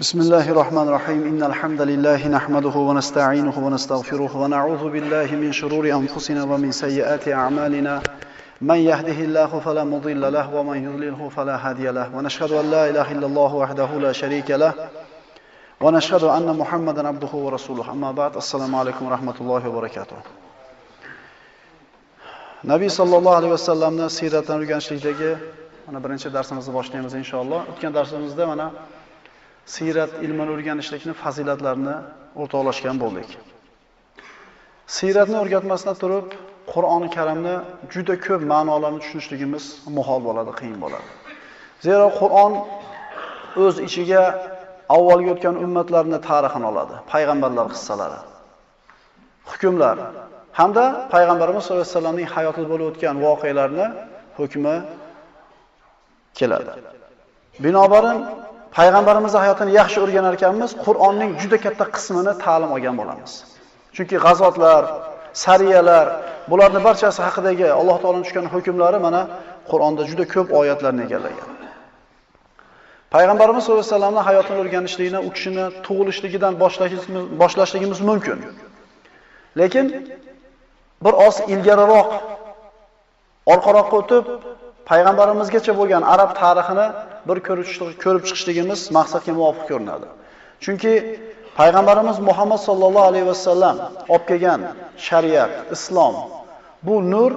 بسم الله الرحمن الرحيم إن الحمد لله نحمده ونستعينه ونستغفره ونعوذ بالله من شرور أنفسنا ومن سيئات أعمالنا من يهده الله فلا مضل له ومن يضلله فلا هادي له ونشهد أن لا إله إلا الله وحده لا شريك له ونشهد أن محمدا عبده ورسوله أما بعد السلام عليكم ورحمة الله وبركاته Nabiy sallallohu alayhi vasallamning siyratdan o'rganishlikdagi mana birinchi darsimizni boshlaymiz inshaalloh. O'tgan darsimizda mana siyrat ilmini o'rganishlikning fazilatlarini o'rtoqlashgan bo'ldik. Siyratni o'rgatmasdan turib, Qur'oni Karimni juda ko'p ma'nolarni tushunishligimiz muhol bo'ladi, qiyin bo'ladi. Zero Qur'on o'z ichiga avvalgi o'tgan ummatlarning tarixini oladi, payg'ambarlar qissalari, hukmlar hamda payg'ambarimiz sollallohu alayhi vasallamning hayotida bo'lib o'tgan voqealarni hukmi keladi. Binobarin payg'ambarimizning hayotini yaxshi o'rganar ekanmiz, Qur'onning juda katta qismini ta'lim olgan bo'lamiz. Chunki g'azotlar, sariyalar, bularning barchasi haqidagi Alloh taoloning tushgan hukmlari mana Qur'onda juda ko'p oyatlarni egallagan. Payg'ambarimiz sollallohu alayhi vasallamning hayotini o'rganishlikni u kishini tug'ilishligidan boshlashligimiz mumkin. Lekin bir oz ilgariroq, orqaroqqa o'tib, payg'ambarimizgacha bo'lgan arab tarixini bir ko'rib chiqishligimiz maqsadga muvofiq ko'rinadi. Chunki payg'ambarimiz Muhammad sallallohu alayhi vasallam olib kelgan shariat, islom, bu nur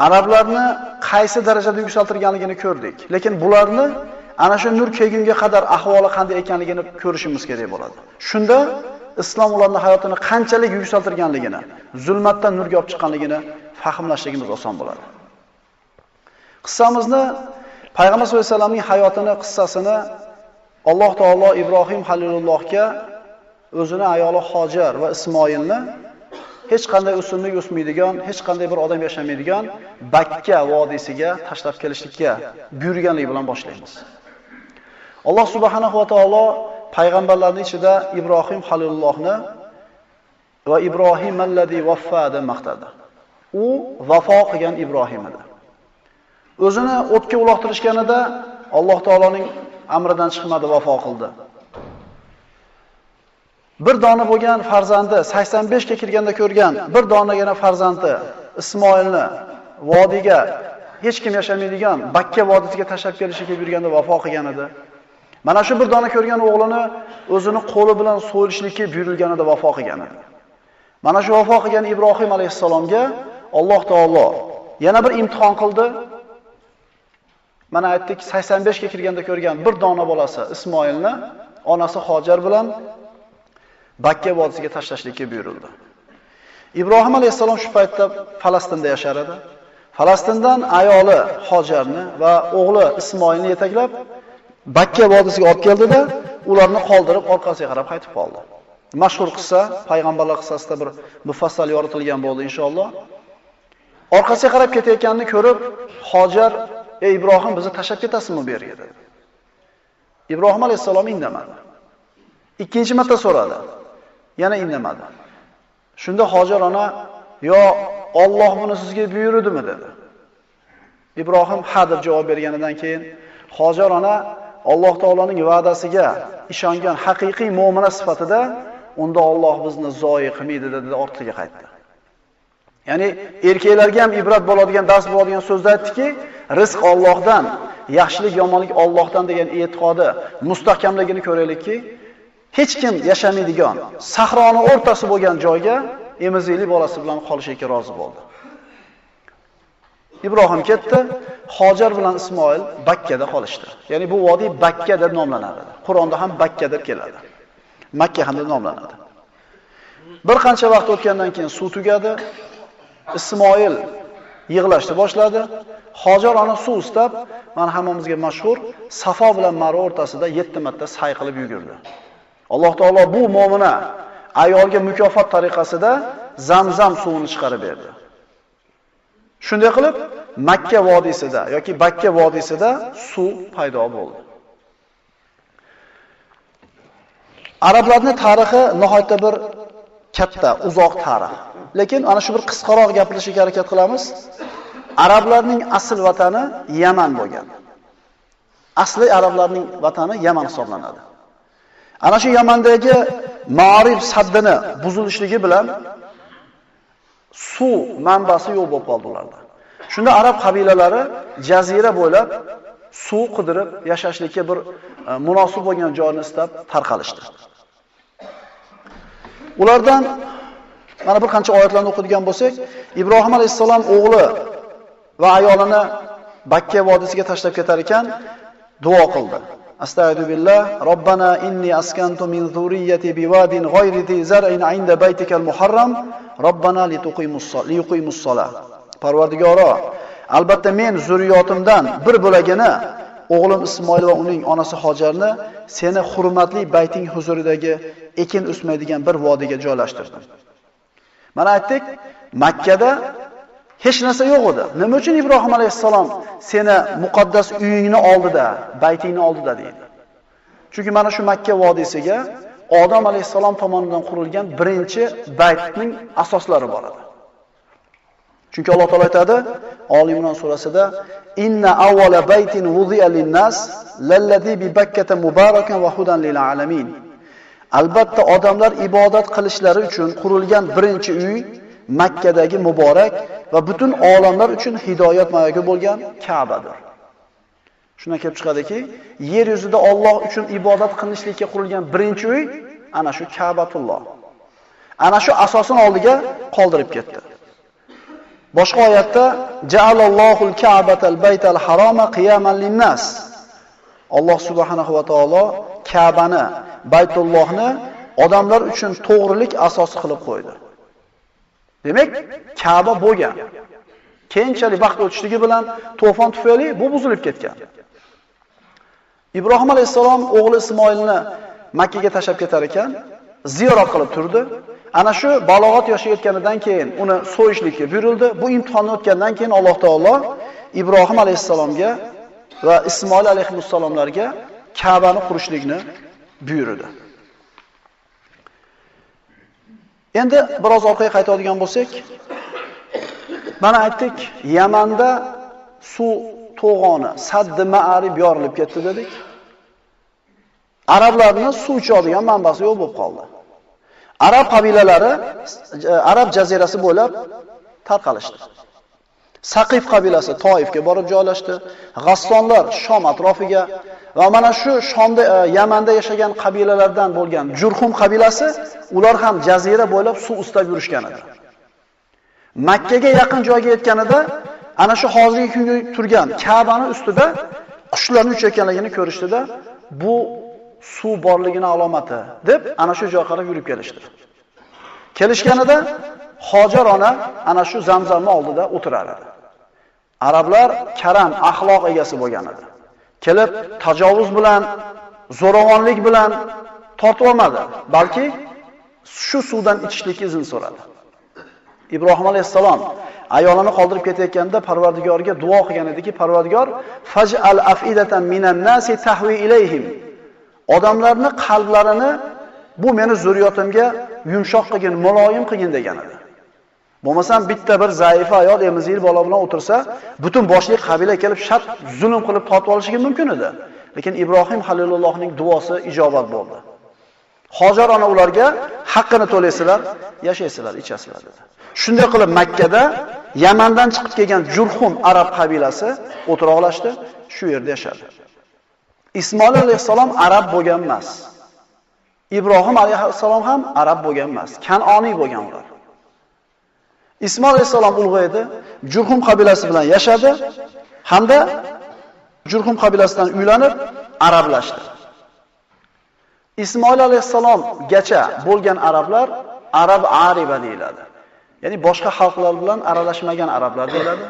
arablarni qaysi darajada yuksaltirganligini ko'rdik. Lekin bularni ana shu nur kelgunga qadar ahvoli qanday ekanligini ko'rishimiz kerak bo'ladi. Shunda islom ularning hayotini qanchalik yuksaltirganligini, zulmatdan nurga olib chiqqanligini fahmlashligimiz oson bo'ladi. Qissamizni Payg'ambar sollallohu alayhi vasallamning hayotini, qissasini Alloh taolo Ibrohim Halilullohga o'zini ayoli Hojar va Ismoilni hech qanday o'simlik o'smaydigan, hech qanday bir odam yashamaydigan Bakka vodiysiga tashlab kelishlikka buyurganligi bilan boshlaymiz. Alloh subhanahu va taolo payg'ambarlarning ichida Ibrohim Halilullohni va Ibrohim allazi vaffa deb maqtadi. U vafo qilgan Ibrohim edi. O'zini o'tga uloqtirishganida Alloh taoloning amridan chiqmadi, vafo qildi. Bir dona bo'lgan farzandi 85 ga kirganda ko'rgan bir donagina farzandi Ismoilni vodiyga hech kim yashamaydigan Bakka vodiysiga tashlab kelishga yurganda vafo qilgan edi. Mana shu bir dona ko'rgan o'g'lini o'zini qo'li bilan so'yilishlikka buyurilganida vafo qilgan edi. Mana shu vafo qilgan Ibrohim alayhisalomga Alloh taolo yana bir imtihon qildi. Mana aytdik 85 ga kirganda ko'rgan bir dona bolasi Ismoilni onasi Hojar bilan Bakka vodiysiga tashlashlikka buyurildi. Ibrohim alayhisalom shu paytda Falastinda yashar edi. Falastindan ayoli Hojarni va o'g'li Ismoilni yetaklab Bakka vodiysiga olib keldida, ularni qoldirib orqasiga qarab qaytib qoldi. Mashhur qissa, payg'ambarlar qissasida bir mufassal yoritilgan bo'ldi inshaalloh. Orqasiga qarab ketayotganini ko'rib, Hojar "Ey Ibrohim, bizni tashlab ketasizmi bu yerga?" dedi. Ibrohim alayhisalom indamadi. Ikkinchi marta so'radi. Yana indamadi. Shunda Hojar ona "Yo, Alloh buni sizga buyurdimi?" dedi. Ibrohim ha deb javob berganidan keyin Hojar ona Alloh taoloning va'dasiga ishongan haqiqiy mu'mina sifatida unda Alloh bizni zoyi qilmaydi dedi, ortiga qaytdi. Ya'ni erkaklarga ham ibrat bo'ladigan, dars bo'ladigan so'zda aytdiki, rizq Allohdan, yaxshilik, yomonlik Allohdan degan e'tiqodi mustahkamligini ko'raylikki, hech kim yashamaydigan, sahroning o'rtasi bo'lgan joyga emizikli bolasi bilan qolishga rozi bo'ldi. Ibrohim ketdi, Hojar bilan Ismoil Bakkada qolishdi. Ya'ni bu vodiy Bakka deb nomlanadi. Qur'onda ham Bakka deb keladi. Makka ham deb nomlanadi. Bir qancha vaqt o'tgandan keyin suv tugadi. Ismoil yig'lashni boshladi. Hojar ona suv istab, mana hammamizga mashhur Safo bilan Marva o'rtasida 7 marta sa'y qilib yugurdi. Alloh taolo bu mu'mina ayolga mukofot tariqasida Zamzam suvini chiqarib berdi. Shunday qilib Makka vodiysida yoki Bakka vodiysida suv paydo bo'ldi. Arablarning tarixi nihoyatda bir katta, uzoq tarix. Lekin ana shu bir qisqaroq gapirishga harakat qilamiz. Arablarning asl vatani Yaman bo'lgan. Asli arablarning vatani Yaman hisoblanadi. Ana shu Yamandagi Ma'rib saddini buzilishligi bilan suv manbasi yo'q bo'lib qoldi ularda. Shunda arab qabilalari jazira bo'ylab suv qidirib yashashlikka bir munosib bo'lgan joyni istab tarqalishdi. Ulardan mana bir qancha oyatlarni o'qigan bo'lsak, Ibrohim alayhisalom o'g'li va ayolini Bakka vodiysiga tashlab ketar ekan, duo qildi. Astagfirullah, Robbana inni askantu min zurriyyati biwadin ghayri zi zar'in 'inda baytikal muharram, Robbana liqimus solah. Parvardigoro, albatta men zurriyotimdan bir bo'lagini o'g'lim Ismoil va uning onasi Hojarni seni hurmatli bayting huzuridagi ekin o'smaydigan bir vodiyga joylashtirdim. Mana aytdik, Makkada hech narsa yo'q edi. Nima uchun Ibrohim alayhisalom seni muqaddas uyingni oldida, baytingni oldida deydi? Chunki mana shu Makka vodiysiga Odam alayhisalom tomonidan qurilgan birinchi baytning asoslari bor edi. Chunki Alloh taolo aytadi, Oli Imron surasida, "Inna awwala baytin wudi'a lin-nas lallazi bi Bakkata mubarakan va hudan lil alamin." Albatta odamlar ibodat qilishlari uchun qurilgan birinchi uy Makkadagi muborak va butun olamlar uchun hidoyat mayogi bo'lgan Ka'badir. Shundan kelib chiqadiki, yer yuzida Alloh uchun ibodat qilinishlikka qurilgan birinchi uy ana shu Ka'batulloh. Ana shu asosini oldiga qoldirib ketdi. Boshqa oyatda ja'alallohul ka'batal baytal haroma qiyaman linnas. Alloh subhanahu va taolo Ka'bani, Baytullohni odamlar uchun to'g'rilik asosi qilib qo'ydi. Demak, Ka'ba bo'lgan. Keyinchalik vaqt o'tishligi bilan to'fon tufayli bu buzilib ketgan. Ibrohim alayhisalom o'g'li Ismoilni Makka ga tashlab ketar ekan, ziyorat qilib turdi. Ana shu balog'at yoshiga yetganidan keyin uni so'yishlikka buyurildi. Bu imtihonni o'tgandan keyin Alloh taolo Ibrohim alayhisalomga va Ismoil alayhissalomlarga Ka'bani qurishlikni buyurdi. Endi biroz orqaga qaytadigan bo'lsak, mana aytdik, Yamanda suv to'g'oni, Sadd-i Ma'rib yorilib ketdi dedik. Arablarning suv ichadigan manbasi yo'q bo'lib qoldi. Arab qabilalari Arab jazirasi bo'ylab tarqalishdi. Saqif qabilasi Toifga borib joylashdi. G'assonlar Shom atrofiga va mana shu Shomda Yamanda yashagan qabilalardan bo'lgan Jurhum qabilasi ular ham jazira bo'ylab suv istab yurishgan edi. Makka ga yaqin joyga yetganida ana shu hozirgi kunga turgan Ka'bani ustida qushlarning uchayotganligini ko'rishdida, bu suv borligini alomati deb ana shu joyga qarab yurib kelishdi. Kelishganida Hojar ona ana shu Zamzamning oldida o'tirar edi. Arablar karam axloq egasi bo'lgan edi. Kelib tajovuz bilan, zo'ravonlik bilan tortib olmadi, balki shu suvdan ichishlikka izn so'radi. Ibrohim alayhissalom ayolini qoldirib ketayotganda Parvardigorga duo qilgan ediki, Parvardigor faj'al afidatan minan nasi tahwi ilayhim. Odamlarning qalblarini bu meni zurriyotimga yumshoq qilgin, muloyim qilgin degan edi. Bo'lmasam bitta bir zaif ayol emizil bola bilan o'tirsa, butun boshli qabila kelib shart zulm qilib tortib olishligi mumkin edi. Lekin Ibrohim Halilullohning duosi ijobat bo'ldi. Hojar ona ularga haqqini to'laysizlar, yashaysizlar, ichasizlar dedi. Shunday qilib Makka da Yamandan chiqib kelgan Jurhum arab qabilasi o'tiroqlashdi, shu yerda yashadi. Ismoil alayhisalom arab bo'lgan emas. Ibrohim alayhisalom ham arab bo'lgan emas, Kan'oniy bo'lgan ular. Ismoil alayhisalom ulg'aydi, Jurhum qabilasi bilan yashadi hamda Jurhum qabilasidan uylanib arablashdi. Ismoil alayhisalomgacha bo'lgan arablar arab ariba deyiladi. Ya'ni boshqa xalqlar bilan aralashmagan arablar deyiladi.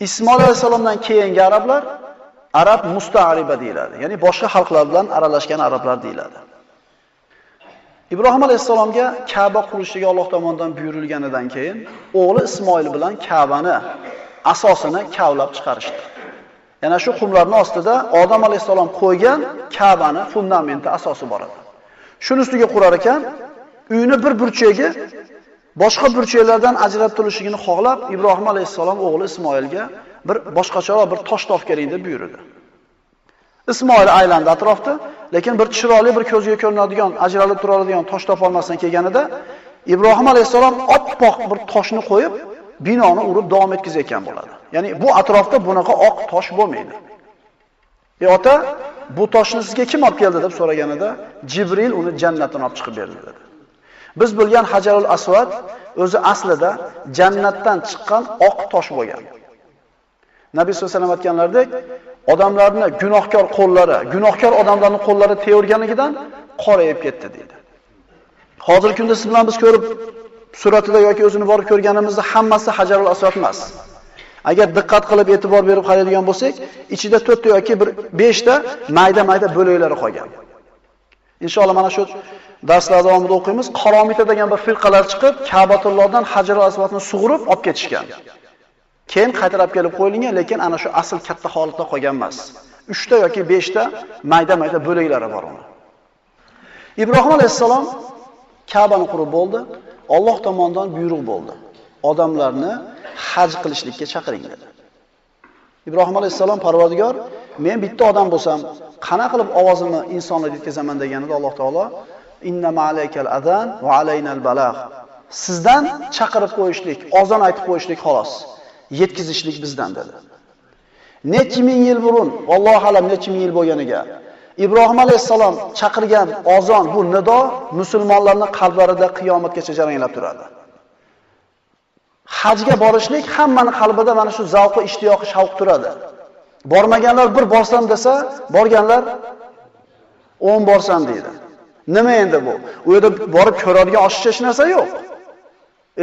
Ismoil alayhisalomdan keyingi arablar arab musta'riba deyiladi. Ya'ni boshqa xalqlar bilan aralashgan arablar deyiladi. Ibrohim alayhisalomga Ka'ba qurishiga Alloh tomonidan buyurilganidan keyin o'g'li Ismoil bilan Ka'bani asosini kavlab chiqarishdi. Yana shu qumlarning ostida Odam alayhisalom qo'ygan Ka'bani fundamenti asosi bor edi. Shuni ustiga qurar ekan, uyni bir burchagi boshqa burchaklardan ajrab turishligini xohlab, Ibrohim alayhisalom o'g'li Ismoilga bir boshqacharoq bir tosh topib keling deb buyurdi. Ismoil aylandi atrofda lekin bir chiroyli, bir ko'zga ko'rinadigan, ajralib turadigan tosh topa olmasdan kelganida Ibrohim alayhisalom oppoq bir toshni qo'yib, binoni urib davom etkazayotgan bo'ladi. Ya'ni bu atrofda bunaqa oq tosh bo'lmaydi. Ota, bu toshni sizga kim olib keldi deb so'raganida, Jibril uni jannatdan olib chiqib berdi dedi. Biz bilgan Hajarul Aswad o'zi aslida jannatdan chiqqan oq tosh bo'lgan. Nabiy sollallohu alayhi vasallam aytganlaridek, odamlarning gunohkor qo'llari, gunohkor odamlarning qo'llari teyorganligidan qorayib ketdi dedi. Hozirgi kunda siz bilan biz ko'rib suratida yoki o'zini borib ko'rganimizda hammasi Hajarul Aswad emas. Agar diqqat qilib e'tibor berib qaraydigan bo'lsak, ichida 4 ta yoki 5 ta mayda-mayda bo'laklari qolgan. Inshaalloh mana shu darslar davomida o'qiymiz. Qaromita degan bir firqalar chiqib, Ka'batullohdan Hajarul Aswadni sug'urib olib ketishgan. Keyin qaytarib kelib qo'yilgan, lekin ana shu asl katta holatda qolgan emas. 3 ta yoki 5 ta mayda-mayda bo'laklari bor uni. Ibrohim alayhisalom Ka'bani qurib bo'ldi. Alloh tomonidan buyruq bo'ldi. Odamlarni haj qilishlikka chaqiring dedi. Ibrohim alayhisalom Parvardigor, men bitta odam bo'lsam, qana qilib ovozimni insonlarga yetkazaman deganida Alloh taolo inna ma'alaykal adan va alaynal balagh. Sizdan chaqirib qo'yishlik, ozon aytib qo'yishlik xolos. Yetkazishlik bizdan dedi. Necha ming yil burun, vallohu alam necha ming yil bo'lganiga Ibrohim alayhisalom chaqirgan ozon, bu nido musulmonlarning qalblarida qiyomatgacha jaranglab turadi. Hajga borishlik hammaning qalbida mana shu zavqi, ishtiyoqi, shavq turadi. Bormaganlar bir borsam desa, borganlar 10 borsam deydi. Nima endi bu? U yerda borib ko'radigan oshiqcha hech narsa yo'q.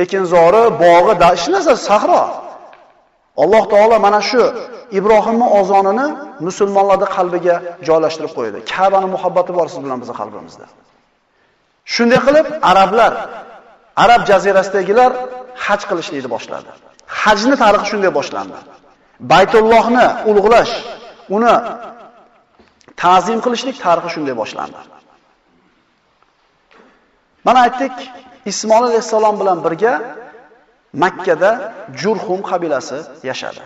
Ekinzori, bog'i, hech narsa sahro. Alloh taolo mana shu Ibrohimning ozonini musulmonlarning qalbiga joylashtirib qo'ydi. Ka'baning muhabbati bor siz bilan bizning qalbimizda. Shunday qilib arablar, Arab jazirasidagilar haj qilishni boshladi. Hajning tarixi shunday boshlandi. Baytullohni ulug'lash, uni ta'zim qilishlik tarixi shunday boshlandi. Mana aytdik, Ismoil alayhisalom bilan birga Makkada Jurhum qabilasi yashadi.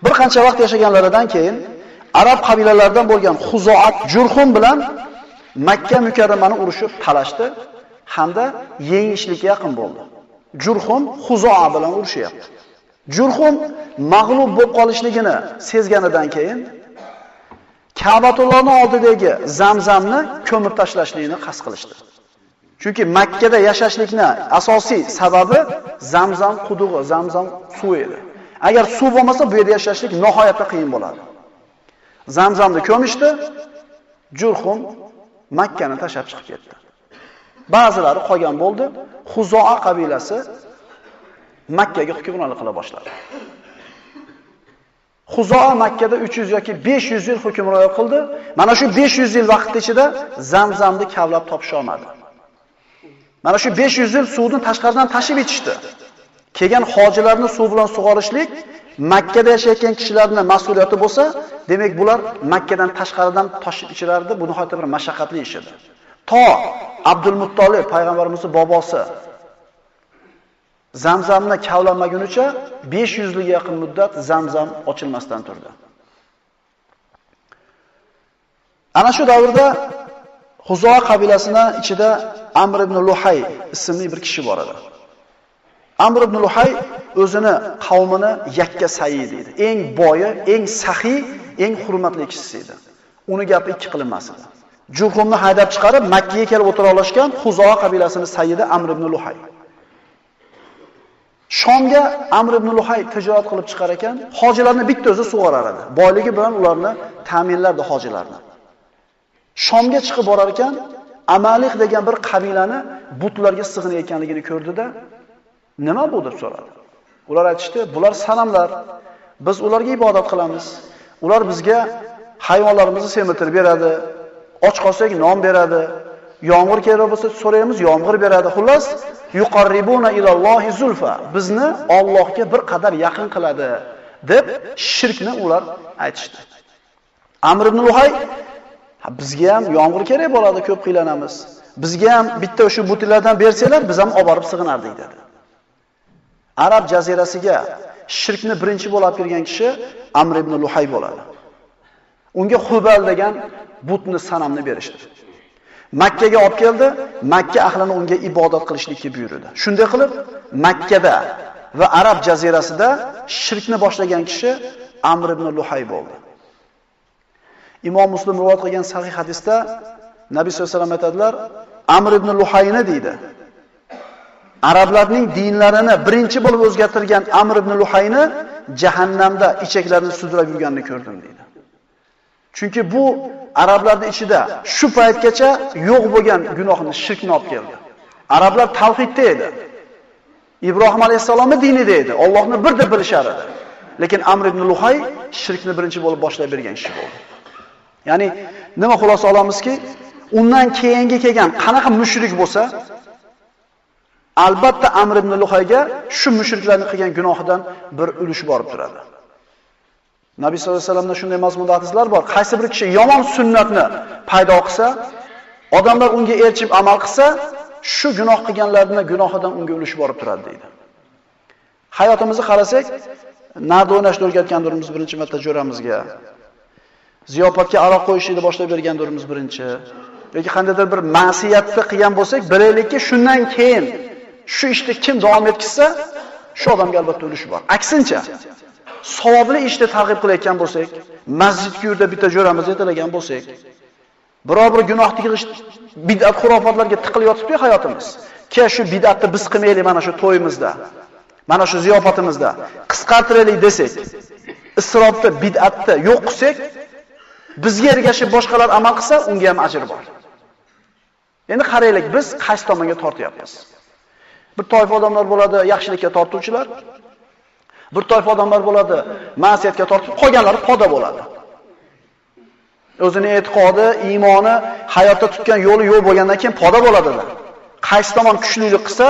Bir qancha vaqt yashaganlaridan keyin arab qabilalaridan bo'lgan Xuzoat Jurhum bilan Makka mukarramani urushib talashdi hamda yengishlikka yaqin bo'ldi. Jurhum Xuzoa bilan urushyapti. Jurhum mag'lub bo'lib qolishligini sezganidan keyin Ka'batullohning oldidagi Zamzamni ko'mib tashlashlikni qasd qilishdi. Chunki Makkada yashashlikning asosiy sababi Zamzam qudug'i, Zamzam suvi edi. Agar suv bo'lmasa bu yerda yashashlik nihoyatda qiyin bo'ladi. Zamzamni ko'mishdi, Jurhum Makkani tashlab chiqib ketdi. Ba'zilari qolgan bo'ldi. Xuzoa qabilasi Makkaga hukmronlik qila boshladi. Xuzoa Makkada 300 yoki 500 yil hukmronlik qildi. Mana shu 500 yil vaqt ichida Zamzamni kavlab topisha olmadi. Mana shu 500 yil suvni tashqaridan tashib etishdi. Kelgan hojilarni suv bilan sug'orishlik Makkada yashayotgan kishilarning mas'uliyati bo'lsa, demak bular Makkadan tashqaridan toshib ichirardi. Bu nihoyatda bir mashaqqatli ish edi. To Abdul Muttolib payg'ambarimizning bobosi Zamzamni kavlanmagunicha 500 yilga yaqin muddat Zamzam ochilmasdan turdi. Ana shu davrda Xuzoa qabilasining ichida Amr ibn Luhay ismli bir kishi bor edi. Amr ibn Luhay o'zini qavmini yakka sayi deydi. Eng boyi, eng saxiy, eng hurmatli kishisi edi. Uni gapi ikki qilinmas edi. Jurhumni haydab chiqarib Makkaga kelib o'tira olishgan Xuzoa qabilasining sayyidi Amr ibn Luhay. Shomga Amr ibn Luhay tijorat qilib chiqar ekan, hojilarni bitta o'zi sug'orar edi. Boyligi bilan ularni ta'minlardi hojilarni. Shomga chiqib borar ekan, Amalik degan bir qabilani butlarga sig'inayotganligini ko'rdi-da, nima bu deb so'radi. Ular aytishdi, bular sanamlar. Biz ularga ibodat qilamiz. Ular bizga hayvonlarimizni semirtirib beradi. Och qolsak non beradi. Yomg'ir kerak bo'lsa so'raymiz, yomg'ir beradi. Xullas, yuqarribuna ilallohi zulfa. Bizni Allohga bir qadar yaqin qiladi deb shirkni ular aytishdi. Amr ibn Luhay, bizga ham yomg'ir kerak bo'ladi, ko'p qiylanamiz. Bizga ham bitta o'sha butlardan bersanglar, biz ham olib borib sig'inardik dedi. Arab jazirasiga shirkni birinchi bo'lib kirgan kishi Amr ibn Luhay bo'ladi. Unga Hubal degan butni, sanamni berishdi. Makkaga olib keldi, Makka ahlini unga ibodat qilishlikka buyurdi. Shunday qilib, Makkada va Arab jazirasida shirkni boshlagan kishi Amr ibn Luhay bo'ldi. Imom Muslim rivoyat qilgan sahih hadisda Nabiy sollallohu alayhi vasallam aytadilar, Amr ibn Luhayni deydi. Arablarning dinlarini birinchi bo'lib o'zgartirgan Amr ibn Luhayni jahannamda ichaklarini sudrab yurganini ko'rdim deydi. Chunki bu arablarning ichida shu paytgacha yo'q bo'lgan gunohni, shirkni olib keldi. Arablar tavhidda edi. Ibrohim alayhisolamning dinida edi. Allohni bir deb bilishar edi. Lekin Amr ibn Luhay shirkni birinchi bo'lib boshlab bergan kishi bo'ldi. Ya'ni nima xulosa olamizki, undan keyingi kelgan qanaqa mushrik bo'lsa, albatta Amr ibn Luhayga shu mushriklarning qilgan gunohidan bir ulush borib turadi. Nabiy sollallohu alayhi vasallamda shunday mazmunda hadislar bor. Qaysi bir kishi yomon sunnatni paydo qilsa, odamlar unga erchib amal qilsa, shu gunoh qilganlarning gunohidan unga ulush borib turadi deydi. Hayotimizni qarasak, narda o'ynashda o'rgatgandirmiz birinchi marta jo'ramizga. Ziyofatga aroq qo'yishni boshlab bergandirmiz birinchi. Yoki qandaydir bir ma'siyatni qilgan bo'lsak, bilaylikki shundan keyin shu ishni kim davom etkizsa, shu odamga albatta ulush bor. Aksincha, savobli ishni targ'ib qilayotgan bo'lsak, masjidga yurda bitta jo'ramiz yetalagan bo'lsak, biror bir gunoh qilish, bid'at xurofotlarga tiqilib yotibdi hayotimiz. Ke shu bid'atni biz qilmaylik mana shu to'yimizda, mana shu ziyofatimizda qisqartiraylik desak, isrofni, bid'atni yo'q qilsak, bizga ergashib boshqalar amal qilsa, unga ham ajr bor. Endi qaraylik, biz qaysi tomonga tortyapmiz? Bir toifa odamlar bo'ladi yaxshilikka tortuvchilar, bir toifa odamlar bo'ladi ma'siyatga tortib, qolganlari poda bo'ladi. O'zining e'tiqodi, iymoni, hayotda tutgan yo'li yo'q bo'lgandan keyin poda bo'ladilar. Qaysi tomon kuchlilik qilsa,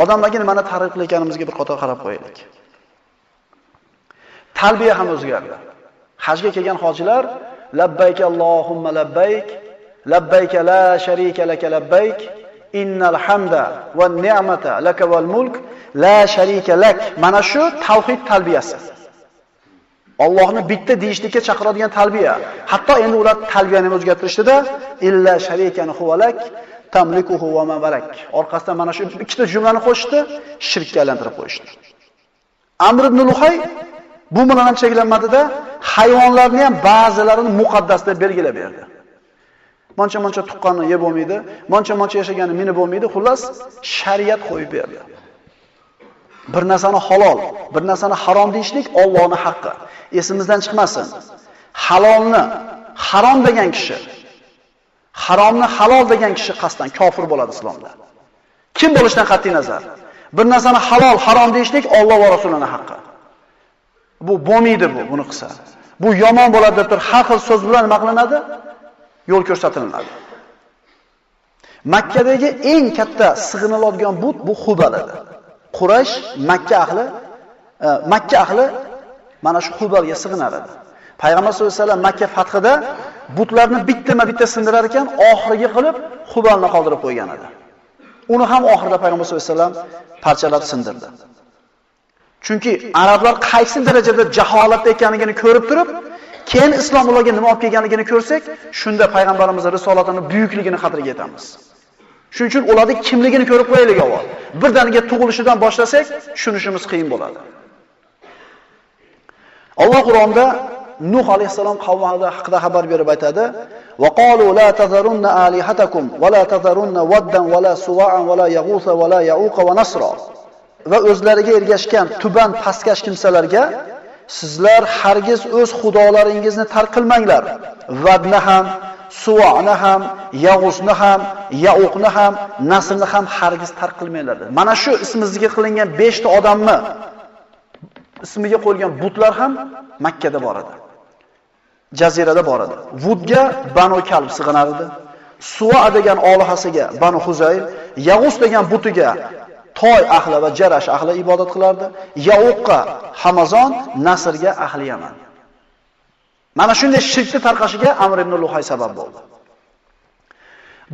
odamlarga nimani targ'ib qilayotganimizga bir qator qarab qo'yaylik. Talbiya ham o'zgardi. Hajga kelgan hojilar labbayk Allohumma labbayk, labbayk la sharika laka labbayk, innal hamda wan ni'mata laka wal mulk la sharika lak. Mana shu tavhid talbiyasi. Allohni bitta deyishlikka chaqiradigan talbiya. Hatto endi ular talbiyani o'zgartirishdida illa sharikan huvalak tamlikuhu va ma balak. Orqasidan mana shu ikkita jumlani qo'shdi, shirkka aylantirib qo'yishdi. Amr ibn Luhay bu bilan ham cheklanmadida, hayvonlarni ham ba'zilarini muqaddas deb belgilab berdi. Moncha tuqqanni yeb bo'lmaydi, moncha yashaganni minib bo'lmaydi, xullas shariat qo'yib berdi. Bir narsani halol, bir narsani harom deyishlik Allohning haqqi. Esimizdan chiqmasin. Halolni harom degan kishi, haromni halol degan kishi qasddan kofir bo'ladi islomda. Kim bo'lishidan qat'iy nazar. Bir narsani halol, harom deyishlik Alloh va Rasulining haqqi. Bu bo'lmaydi buni qilsa. Bu yomon bo'ladi deb har xil so'z bilan nima qilinadi? Yo'l ko'rsatiladi. Makkadagi eng katta sig'iniladigan but bu Hubal edi. Quraysh, Makka ahli mana shu Hubalga sig'inar edi. Payg'ambar sollallohu alayhi vasallam Makka fathida butlarni bitta sindirar ekan, oxiriga qilib Hubalni qoldirib qo'ygan edi. Uni ham oxirida Payg'ambar sollallohu alayhi vasallam parchalab sindirdi. Chunki arablar qaysi darajada jaholatda ekanligini ko'rib turib, keyin islom ularga nima olib kelganligini ko'rsak, shunda payg'ambarimizning risolatining buyukligini qadriga yetamiz. Shuning uchun ularning kimligini ko'rib qo'yaylik avval. Birdaniga tug'ilishidan boshlasak, tushunishimiz qiyin bo'ladi. Alloh Qur'onda Nuh alayhisalom qavmi haqida xabar berib aytadi: "Va qalu la tazarunna alihatakum va la tazarunna waddan va la suwa'an va la yaghusa va la ya'uqa va nasra." Va o'zlariga ergashgan tuban pastkash kimsalarga sizlar hargiz o'z xudolaringizni tark qilmanglar. Vadni ham, Suwa'ni ham, Yag'usni ham, Ya'uqni ham, Nasrni ham hargiz tark qilmanglar. Mana shu ismi zikr qilingan 5 ta odamni ismiga qo'yilgan butlar ham Makkada bor edi. Jazirada bor edi. Vudga Banu Kalb sig'inar edi. Suwa degan olihasiga Banu Huzayl, Yag'us degan butiga Toy ahli va Jarash ahli ibodat qilardi. Ya'uqqa Hamazon, Nasrga ahli Yaman. Mana shunday shirkni tarqashiga Amr ibn Luhay sabab bo'ldi.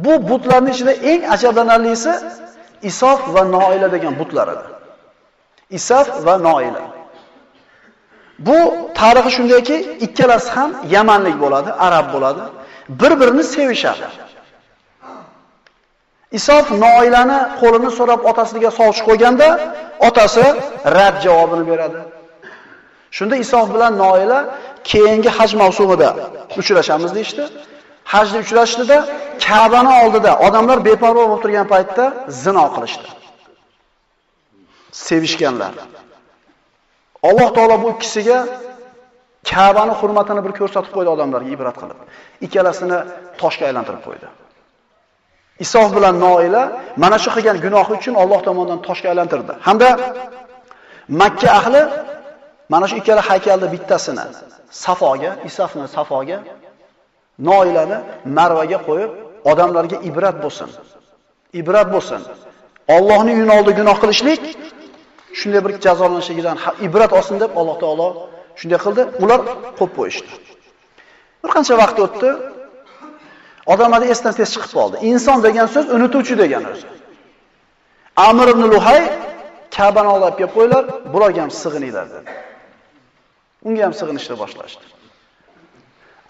Bu butlarning ichida eng ajablanarlisi Isof va Noila degan butlar edi. Isof va Noila. Bu tarixi shundayki, ikkalasi ham yamanlik bo'ladi, arab bo'ladi. Bir-birini sevishadi. Isof Noilani qo'lini so'rab otasiga sovchi qo'yganda, otasi rad javobini beradi. Shunda Isof bilan Noila keyingi haj mavsumida uchrashamiz deydi. Hajda uchrashdida Ka'bani oldida odamlar beparvo bo'lib turgan paytda zino qilishdi. Sevishganlar. Alloh taolo bu ikkisiga Ka'bani hurmatini bir ko'rsatib qo'ydi odamlarga ibrat qilib. Ikkalasini toshga aylantirib qo'ydi. Isof bilan Noila mana shu qilgan gunohi uchun Alloh tomonidan toshga aylantirdi. Hamda Makka ahli mana shu ikkala haykalni bittasini Safoga, Isofni Safoga, Noilani Marvaga qo'yib, odamlarga ibrat bo'lsin. Ibrat bo'lsin. Allohning uyini oldida gunoh qilishlik shunday bir jazolanishidan ibrat olsin deb Alloh taolo shunday qildi. Ular qo'yib qo'yishdi. Bir qancha vaqt o'tdi. Odamlar esdan tez chiqib qoldi. Inson degan so'z unutuvchi degan o'zi. Amr ibn Luhay Ka'bani olib kelib qo'ylar, bularga ham sig'ininglar dedi. Unga ham sig'inishni boshlashdi.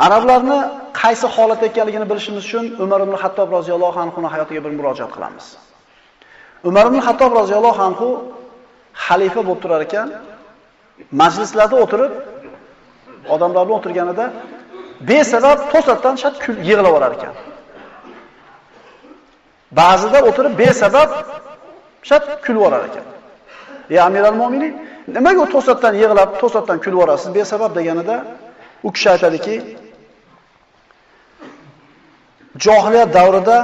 Arablarni qaysi holatda ekanligini bilishimiz uchun Umar ibn Hattob roziyallohu anhuning hayotiga bir murojaat qilamiz. Umar ibn Hattob roziyallohu anhu xalifa bo'lib turar ekan, majlislarda o'tirib, odamlar bilan o'tirganida besabab to'satdan yig'lab orar ekan. Ba'zida o'tirib besabab kulib orar ekan. "Ey Amiral Mo'minin, nimaga to'satdan yig'lab, to'satdan kulib orasiz besabab?" deganida u kishi aytadiki, "Johiliyat davrida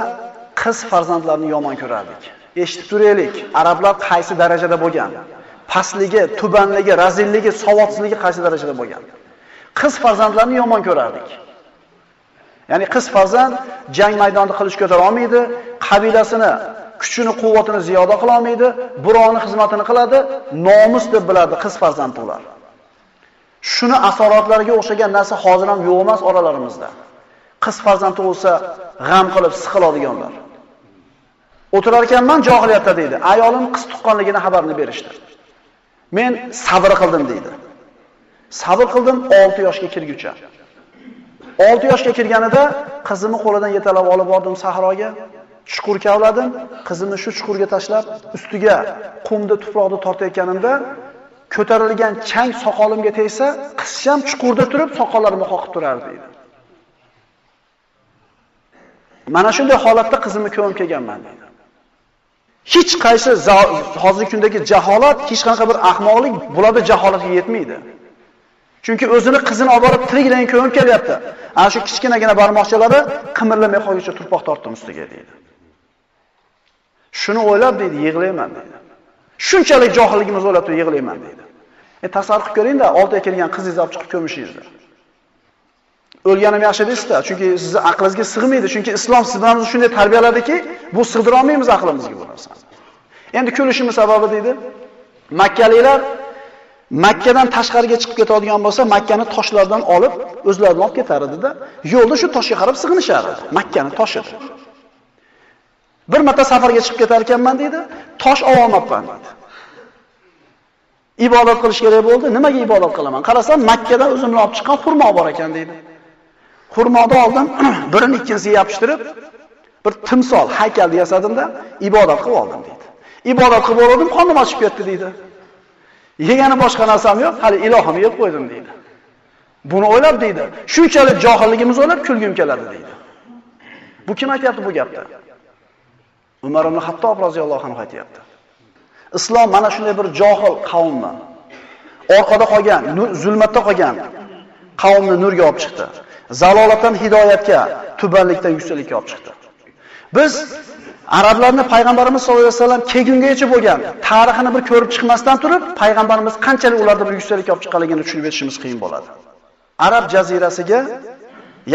qiz farzandlarini yomon ko'rardik. Eshitib turaylik, arablar qaysi darajada bo'lgan? Pastligi, tubanligi, razilligi, savodsizligi qaysi darajada bo'lgan? Qiz farzandlarini yomon ko'rardik. Ya'ni qiz farzand jang maydonida qilich ko'tara olmaydi, qabilasini, kuchini, quvvatini ziyoda qila olmaydi, birovning xizmatini qiladi, nomus deb biladi qiz farzand ular. Shuni asoratlariga o'xshagan narsa hozir ham yo'q emas oralarimizda. Qiz farzandi bo'lsa, g'am qilib siqiladiganlar. O'tirar ekanman johiliyatda deydi. Ayolim qiz tuqqanligini xabarini berishdi. Men sabr qildim deydi. Sabr qildim 6 yoshga kirguncha. 6 yoshga kirganida qizimni qo'lidan yetalab olib bordim sahroga, chuqur kavladim, qizimni shu chuqurga tashlab, ustiga qumni, tuproqni tortayotganimda ko'tarilgan chang soqolimga tegsa, qizcham chuqurda turib soqollarimni qoqib turardi deydi. Mana shunday holatda qizimni ko'mib kelganman deydi. Hech qaysi hozirgi kundagi jaholat, hech qanaqa bir ahmoqlik bularda jaholatga yetmaydi. Chunki o'zini qizini olib borib tirikdan ko'mib kelyapti. Ana shu kichkinagina barmoqchalari qimirlamay qolguncha turpoq tortdim ustiga deydi. Shuni o'ylab deydi, yig'layman deydi. Shunchalik johilligimiz o'ylab turib yig'layman deydi. Tasavvur qilib ko'ring-da, oldiga kelgan qizingizni olib chiqib ko'mishingizni. O'lganim yaxshi deysizda, chunki sizni aqlingizga sig'maydi, chunki islom siz bilan shunday tarbiyaladiki, bu sig'dira olmaymiz aqlimizga bu narsani. Endi kulishimiz sababi deydi, Makkaliklar Makkadan tashqariga chiqib ketadigan bo'lsa, Makkani toshlardan olib, o'zlaridan olib ketar edi-da, yo'lda shu toshga qarab sig'inishar edi. Makkani toshidir. Bir marta safarga chiqib ketar ekanman deydi, tosh ololmabman deydi. Ibodat qilish kerak bo'ldi. Nimaga ibodat qilaman? Qarasam, Makkadan o'zim bilan olib chiqqan xurmo bor ekan deydi. Xurmoni oldim, birini ikkinchisiga yopishtirib, bir timsol haykalni yasadimda ibodat qilib oldim deydi. Ibodat qilib oldim, qonim ochib ketdi deydi. Yegani boshqa narsam yo'q, hali ilohim yeb qo'ydim deydi. Buni o'ylab deydi, shunchalik johilligimiz o'ylab kulgim keladi deydi. Bu kim aytayapti bu gapni? Umar ibn Hattob roziyallohu anhu aytayapti. Islom mana shunday bir johil qavmni, orqada qolgan, zulmatda qolgan qavmni nurga olib chiqdi. Zalolatdan hidoyatga, tubanlikdan yuksaklikka olib chiqdi. Biz arablarni payg'ambarimiz sollallohu alayhi vasallam kelgungacha bo'lgan tarixini bir ko'rib chiqmasdan turib, payg'ambarimiz qanchalik ularda bir yuksaklikka olib chiqqanligini tushunib yetishimiz qiyin bo'ladi. Arab jazirasiga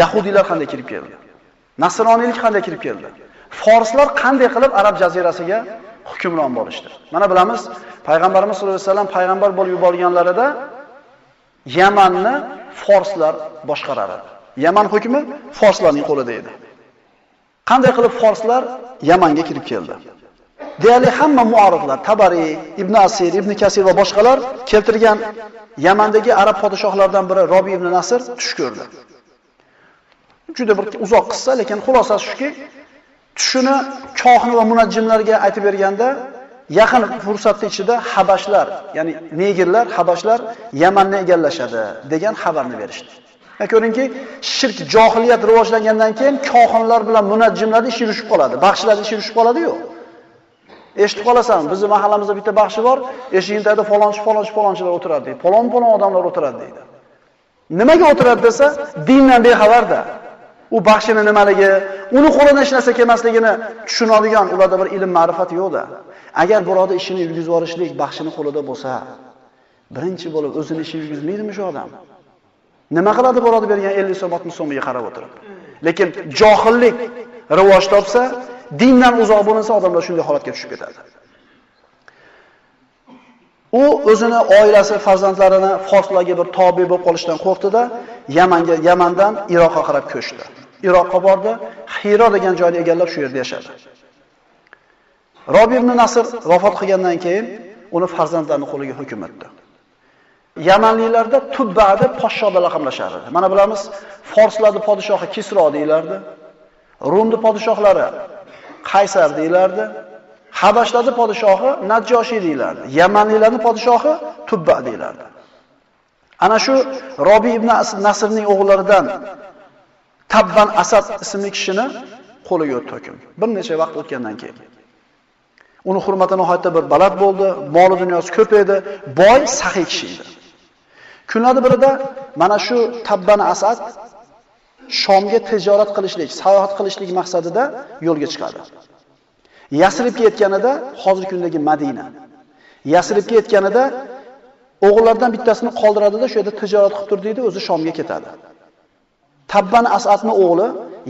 yahudiylar qanday kirib keldi? Nasroniylik qanday kirib keldi? Forslar qanday qilib Arab jazirasiga hukmron bo'lishdi? Mana bilamiz, payg'ambarimiz sollallohu alayhi vasallam payg'ambar bo'lib yuborilganlarida Yamanni forslar boshqarar edi. Yaman hukmi forslarning qo'lida edi. Qanday qilib forslar Yamanga kirib keldi? deyarli hamma muarrixlar, Tabari, Ibn Asir, Ibn Kasir va boshqalar keltirgan Yamandagi arab podshohlaridan biri Robi ibn Nasr tush ko'rdi. Juda bir uzoq qissa, lekin xulosasi shuki, tushini kohin va munajjimlarga aytib berganda, yaqin fursatda ichida habashlar, ya'ni negerlar, habashlar Yamanni egallashadi degan xabarni berishdi. Ko'ringki, shirk, johiliyat rivojlangandan keyin kohinlar bilan munajjimlar ish yurishib qoladi, baxshilar ish yurishib qoladi-yu. Eshitib qolasan, bizning mahallamizda bitta baxshi bor, eshiging tagida falonchilar o'tiradi deydi. Falon odamlar o'tiradi deydi. Nimaga o'tiradi desa, dindan bexabarda. U baxshini nimaligi, uni qo'lidan hech narsa kelmasligini tushunadigan ularda bir ilm, ma'rifat yo'qda. Agar birovda ishini yurgizib yorishlik baxshini qo'lida bo'lsa, birinchi bo'lib o'zini ishini yurgizmaydimi shu odam? Nima qiladi birovda bergan 50 so'm, 60 so'mga qarab o'tirib. Lekin johillik rivoj topsa, dindan uzoq bo'linsa, odamlar shunday holatga tushib ketadi. U o'zini, oilasi, farzandlarini forslarga bir tobe bo'lib qolishdan qo'rqdi-da, Yamandan Iroqqa qarab ko'chdi. Iroqqa bordi, Hiro degan joyni egallab shu yerda yashadi. Robi ibn Nasr vafot qilgandan keyin uni farzandlarining qo'liga hukm etdi. Yamanliklarda Tubba deb podshohlar laqamlashardi. Mana bilamiz, forslarning podshohi Kisro deyilardi. Rumning podshohlari Qaysar deyilardi. Habashlarning podshohi Najjoshi deyilardi. Yamanliklarning podshohi Tubba deyilardi. Ana shu Robi ibn Nasrning o'g'illaridan Tabban Asad ismli kishini qo'liga o'tdi hukm. Bir necha vaqt o'tgandan keyin uni hurmati nihoyatda bir baland bo'ldi, moli dunyosi ko'p edi, boy, saxiy kishi edi. Kunlarning birida mana shu Tabban Asad Shomga tijorat qilishlik, sayohat qilishlik maqsadida yo'lga chiqadi. Yasribga yetganida, hozirgi kundagi Madina. Yasribga yetganida o'g'illardan bittasini qoldiradi-da, shu yerda tijorat qilib tur deydi, o'zi Shomga ketadi. Tabban Asadning o'g'li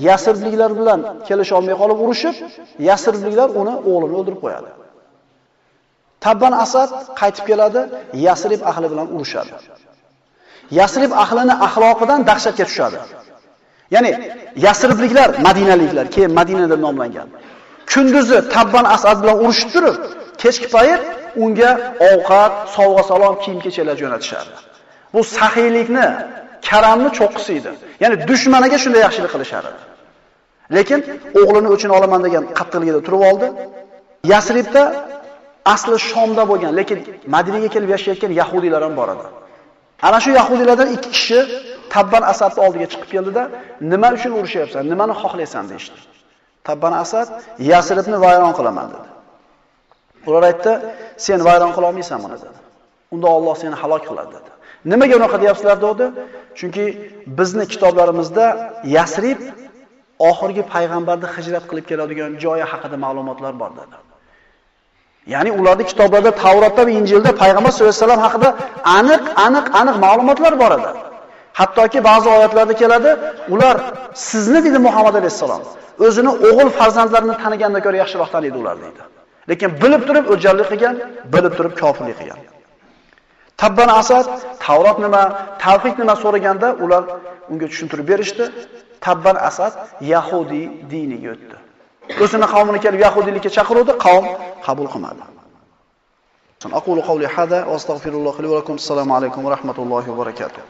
Yasribliklar bilan kelisha olmay qolib urushib, Yasribliklar uni o'g'lini o'ldirib qo'yadi. Tabban Asad qaytib keladi, Yasrib ahli bilan urushadi. Yasrib ahlining axloqidan dahshatga tushadi. Ya'ni Yasribliklar, Madinaliklar, keyin Madina deb nomlangan. Kunduzi Tabban Asad bilan urushib turib, kechki payt unga ovqat, sovg'a-salom, kiyim-kechaklar jo'natishardi. Bu saxiylikni, karamni cho'qqisi edi. Ya'ni dushmaniga shunday yaxshilik qilishardi. Lekin o'g'lini o'chini olaman degan qattiqligida turib oldi. Yasribda asli Shomda bo'lgan, lekin Madinaga kelib yashayotgan yahudiylar ham bor edi. Ana shu yahudiylardan ikki kishi Tabban Asadning oldiga chiqib keldida, "Nima uchun urushyapsan? Nimani xohlaysan?" deydi. Tabban Asad Yasribni vayron qilaman dedi. Ular aytdi, "Sen vayron qila olmaysan buni" dedi. "Unda Alloh seni halok qiladi" dedi. "Nimaga unaqa deyapsizlar?" dedi. "Chunki bizning kitoblarimizda Yasrib oxirgi payg'ambarni hijrat qilib keladigan joyi haqida ma'lumotlar bor" dedi. Ya'ni ularning kitoblarida, Tavrotda va Injilda payg'ambar sollallohu alayhi vasallam haqida aniq ma'lumotlar bor edi. Hattoki ba'zi oyatlarda keladi, ular sizni dedi Muhammad alayhisalom, o'zini o'g'il farzandlarini tanigandan ko'ra yaxshiroq taniydi ular deydi. Lekin bilib turib o'jarlik qilgan, bilib turib kofirlik qilgan. Tabban Asad Tavrot nima, tavhid nima so'raganda ular unga tushuntirib berishdi. Tabban Asad Yahudi diniga o'tdi. O'zini qavmini kelib yahudiylikka chaqiruvdi, qavm qabul qilmadi. Aqulu qawli hada va astagfirullohi li va lakum. Assalomu alaykum va rahmatullohi va barakatuh.